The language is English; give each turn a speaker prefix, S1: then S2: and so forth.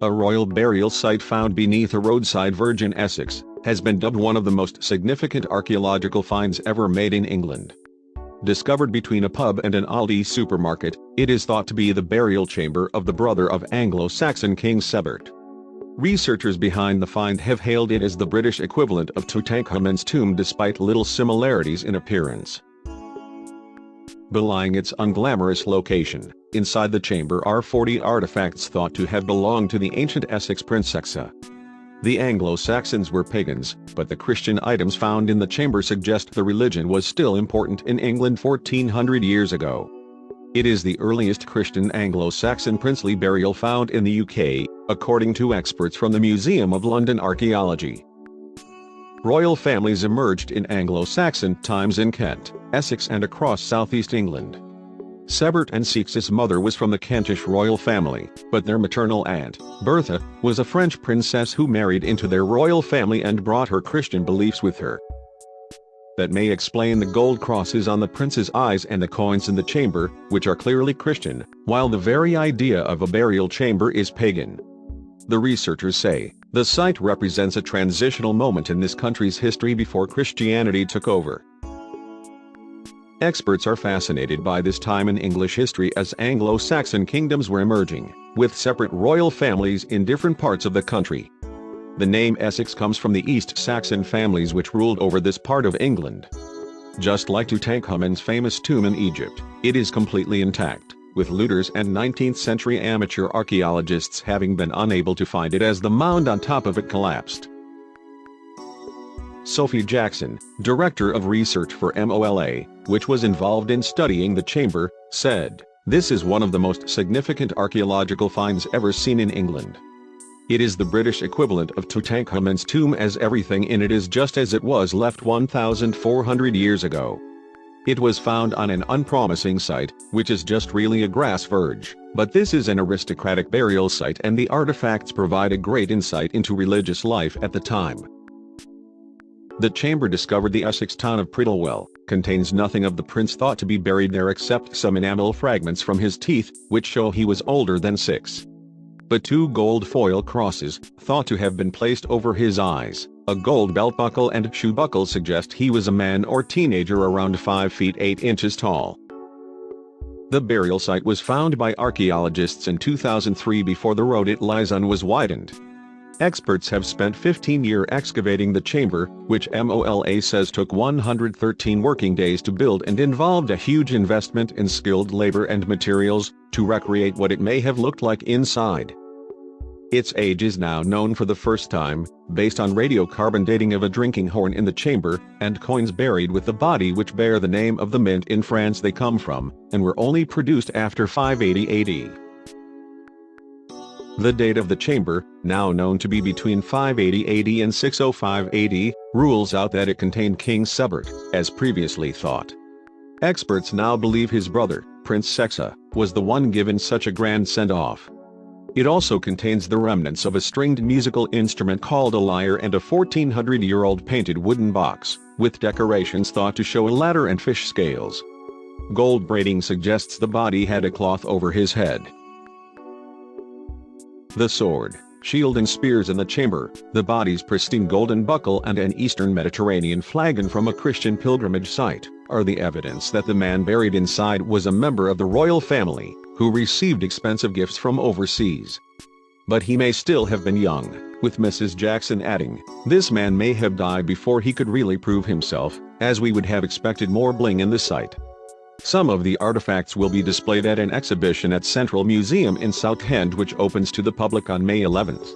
S1: a royal burial site found beneath a roadside verge in Essex, has been dubbed one of the most significant archaeological finds ever made in England. Discovered between a pub and an Aldi supermarket, it is thought to be the burial chamber of the brother of Anglo-Saxon King Saebert. Researchers behind the find have hailed it as the British equivalent of Tutankhamun's tomb despite little similarities in appearance. Belying its unglamorous location, inside the chamber are 40 artifacts thought to have belonged to the ancient Essex Prince Saexa. The Anglo-Saxons were pagans, but the Christian items found in the chamber suggest the religion was still important in England 1400 years ago. It is the earliest Christian Anglo-Saxon princely burial found in the UK, according to experts from the Museum of London Archaeology. Royal families emerged in Anglo-Saxon times in Kent, Essex and across southeast England. Saebert and Saexa's mother was from the Kentish royal family, but their maternal aunt, Bertha, was a French princess who married into their royal family and brought her Christian beliefs with her. That may explain the gold crosses on the prince's eyes and the coins in the chamber, which are clearly Christian, while the very idea of a burial chamber is pagan. The researchers say, the site represents a transitional moment in this country's history before Christianity took over. Experts are fascinated by this time in English history as Anglo-Saxon kingdoms were emerging, with separate royal families in different parts of the country. The name Essex comes from the East Saxon families which ruled over this part of England. Just like Tutankhamun's famous tomb in Egypt, it is completely intact, with looters and 19th-century amateur archaeologists having been unable to find it as the mound on top of it collapsed. Sophie Jackson, director of research for MOLA, which was involved in studying the chamber, said, "This is one of the most significant archaeological finds ever seen in England. It is the British equivalent of Tutankhamun's tomb as everything in it is just as it was left 1,400 years ago. It was found on an unpromising site, which is just really a grass verge, but this is an aristocratic burial site and the artifacts provide a great insight into religious life at the time." The chamber discovered the Essex town of Prittlewell, contains nothing of the prince thought to be buried there except some enamel fragments from his teeth, which show he was older than 6. But 2 gold foil crosses, thought to have been placed over his eyes, a gold belt buckle and shoe buckle suggest he was a man or teenager around 5 feet 8 inches tall. The burial site was found by archaeologists in 2003 before the road it lies on was widened. Experts have spent 15 years excavating the chamber, which MOLA says took 113 working days to build and involved a huge investment in skilled labor and materials to recreate what it may have looked like inside. Its age is now known for the first time, based on radiocarbon dating of a drinking horn in the chamber, and coins buried with the body which bear the name of the mint in France they come from, and were only produced after 580 AD. The date of the chamber, now known to be between 580 AD and 605 AD, rules out that it contained King Saebert, as previously thought. Experts now believe his brother, Prince Saexa, was the one given such a grand send-off. It also contains the remnants of a stringed musical instrument called a lyre and a 1400-year-old painted wooden box, with decorations thought to show a ladder and fish scales. Gold braiding suggests the body had a cloth over his head. The sword, shield and spears in the chamber, the body's pristine golden buckle and an Eastern Mediterranean flagon from a Christian pilgrimage site, are the evidence that the man buried inside was a member of the royal family, who received expensive gifts from overseas. But he may still have been young, with Mrs. Jackson adding, "This man may have died before he could really prove himself, as we would have expected more bling in the site." Some of the artifacts will be displayed at an exhibition at Central Museum in Southend which opens to the public on May 11th.